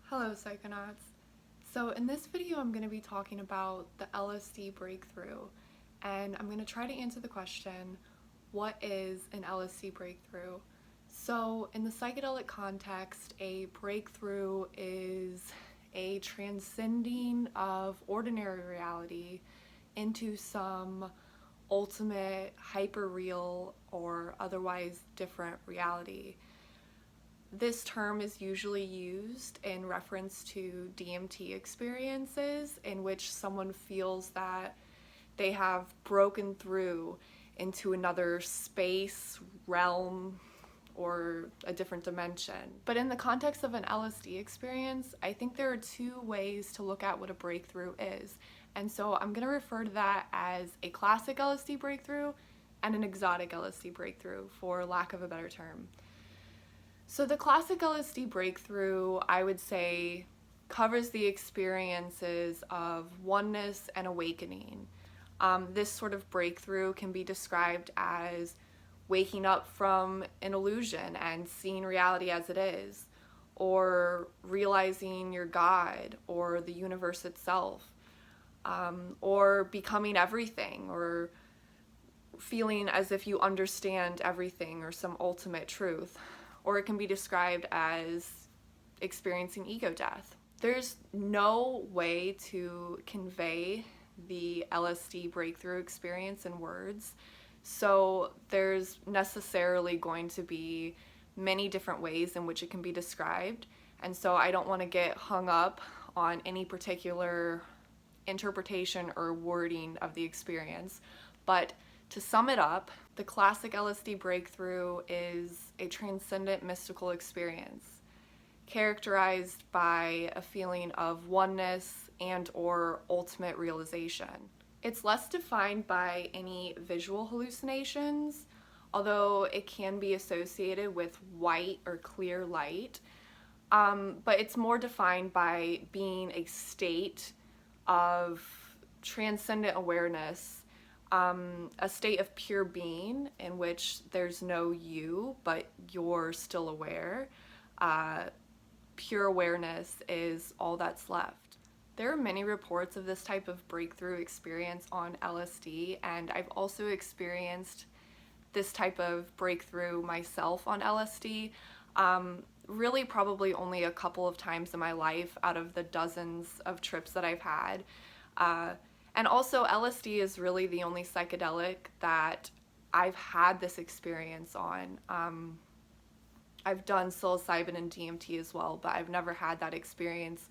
Hello Psychonauts. So in this video I'm going to be talking about the LSD breakthrough, and I'm going to try to answer the question, what is an LSD breakthrough? So in the psychedelic context, a breakthrough is a transcending of ordinary reality into some ultimate hyper-real or otherwise different reality. This term is usually used in reference to DMT experiences in which someone feels that they have broken through into another space, realm, or a different dimension. But in the context of an LSD experience, I think there are two ways to look at what a breakthrough is. And so I'm going to refer to that as a classic LSD breakthrough and an exotic LSD breakthrough, for lack of a better term. So the classic LSD breakthrough, I would say, covers the experiences of oneness and awakening. This sort of breakthrough can be described as waking up from an illusion and seeing reality as it is, or realizing you're God or the universe itself, or becoming everything, or feeling as if you understand everything or some ultimate truth. Or it can be described as experiencing ego death. There's no way to convey the LSD breakthrough experience in words, so there's necessarily going to be many different ways in which it can be described, and so I don't want to get hung up on any particular interpretation or wording of the experience. But to sum it up, the classic LSD breakthrough is a transcendent mystical experience characterized by a feeling of oneness and or ultimate realization. It's less defined by any visual hallucinations, although it can be associated with white or clear light, but it's more defined by being a state of transcendent awareness, a state of pure being in which there's no you, but you're still aware. Pure awareness is all that's left. There are many reports of this type of breakthrough experience on LSD, and I've also experienced this type of breakthrough myself on LSD. Really probably only a couple of times in my life out of the dozens of trips that I've had. And also LSD is really the only psychedelic that I've had this experience on. I've done psilocybin and DMT as well, but I've never had that experience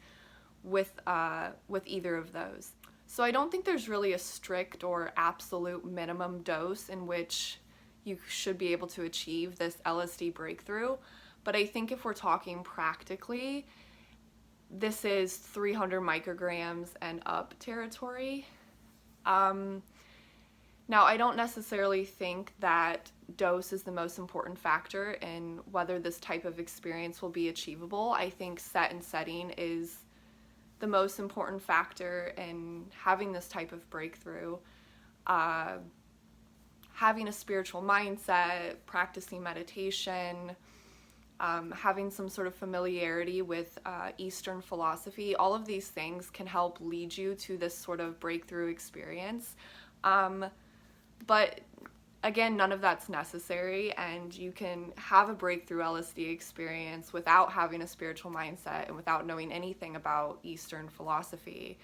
with either of those. So I don't think there's really a strict or absolute minimum dose in which you should be able to achieve this LSD breakthrough, but I think if we're talking practically, this is 300 micrograms and up territory. Now, I don't necessarily think that dose is the most important factor in whether this type of experience will be achievable. I think set and setting is the most important factor in having this type of breakthrough. Having a spiritual mindset, practicing meditation, having some sort of familiarity with Eastern philosophy, all of these things can help lead you to this sort of breakthrough experience. But again, none of that's necessary, and you can have a breakthrough LSD experience without having a spiritual mindset and without knowing anything about Eastern philosophy.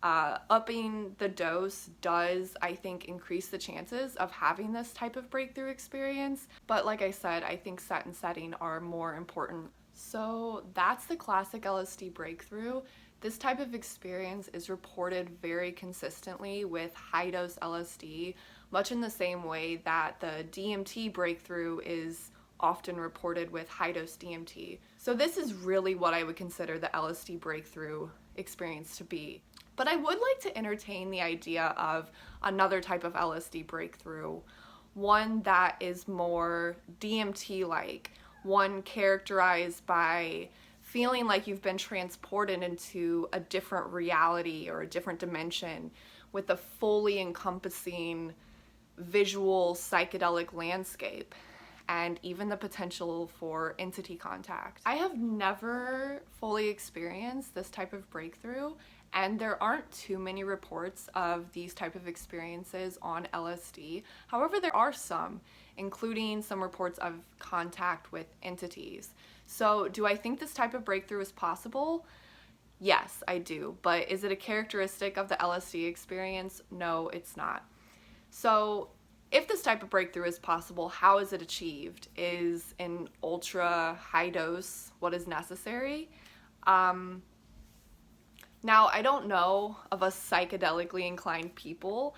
Upping the dose does, I think, increase the chances of having this type of breakthrough experience, but like I said, I think set and setting are more important. So that's the classic LSD breakthrough. This type of experience is reported very consistently with high-dose LSD, much in the same way that the DMT breakthrough is often reported with high-dose DMT. So this is really what I would consider the LSD breakthrough experience to be. But I would like to entertain the idea of another type of LSD breakthrough, one that is more DMT-like, one characterized by feeling like you've been transported into a different reality or a different dimension with a fully encompassing visual psychedelic landscape. and even the potential for entity contact. I have never fully experienced this type of breakthrough, and there aren't too many reports of these type of experiences on LSD. However, there are some, including some reports of contact with entities. So do I think this type of breakthrough is possible? Yes, I do. But is it a characteristic of the LSD experience? No, it's not. So if this type of breakthrough is possible, how is it achieved? Is an ultra high dose what is necessary? Now, I don't know of us psychedelically inclined people,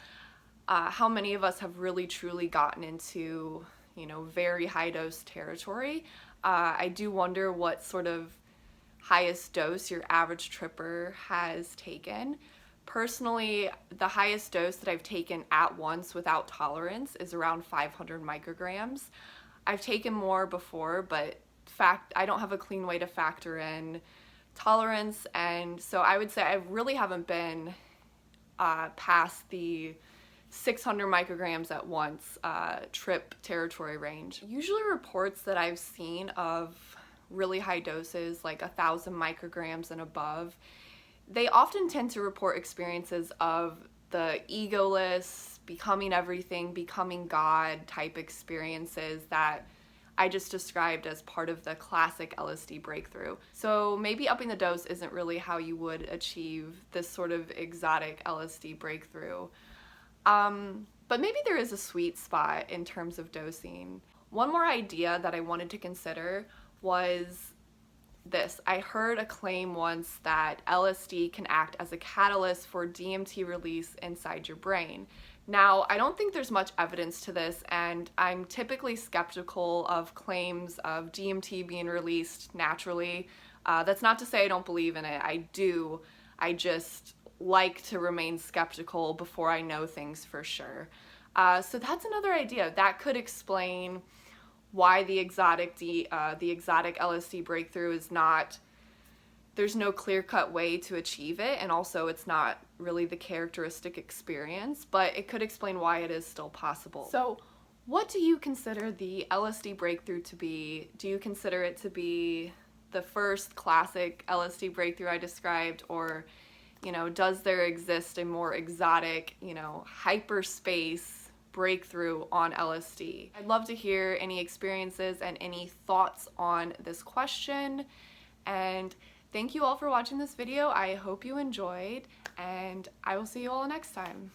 how many of us have really truly gotten into, very high dose territory. I do wonder what sort of highest dose your average tripper has taken. Personally, the highest dose that I've taken at once without tolerance is around 500 micrograms. I've taken more before, but I don't have a clean way to factor in tolerance, and so I would say I really haven't been past the 600 micrograms at once trip territory range. Usually reports that I've seen of really high doses, like 1,000 micrograms and above, they often tend to report experiences of the egoless, becoming everything, becoming God type experiences that I just described as part of the classic LSD breakthrough. So maybe upping the dose isn't really how you would achieve this sort of exotic LSD breakthrough. But maybe there is a sweet spot in terms of dosing. One more idea that I wanted to consider was this. I heard a claim once that LSD can act as a catalyst for DMT release inside your brain. Now, I don't think there's much evidence to this, and I'm typically skeptical of claims of DMT being released naturally. That's not to say I don't believe in it. I do. I just like to remain skeptical before I know things for sure. So that's another idea. That could explain why the exotic LSD breakthrough is not, there's no clear-cut way to achieve it, and also it's not really the characteristic experience, but it could explain why it is still possible. So what do you consider the LSD breakthrough to be? Do you consider it to be the first classic LSD breakthrough I described, or, does there exist a more exotic, hyperspace breakthrough on LSD? I'd love to hear any experiences and any thoughts on this question, and thank you all for watching this video. I hope you enjoyed, and I will see you all next time.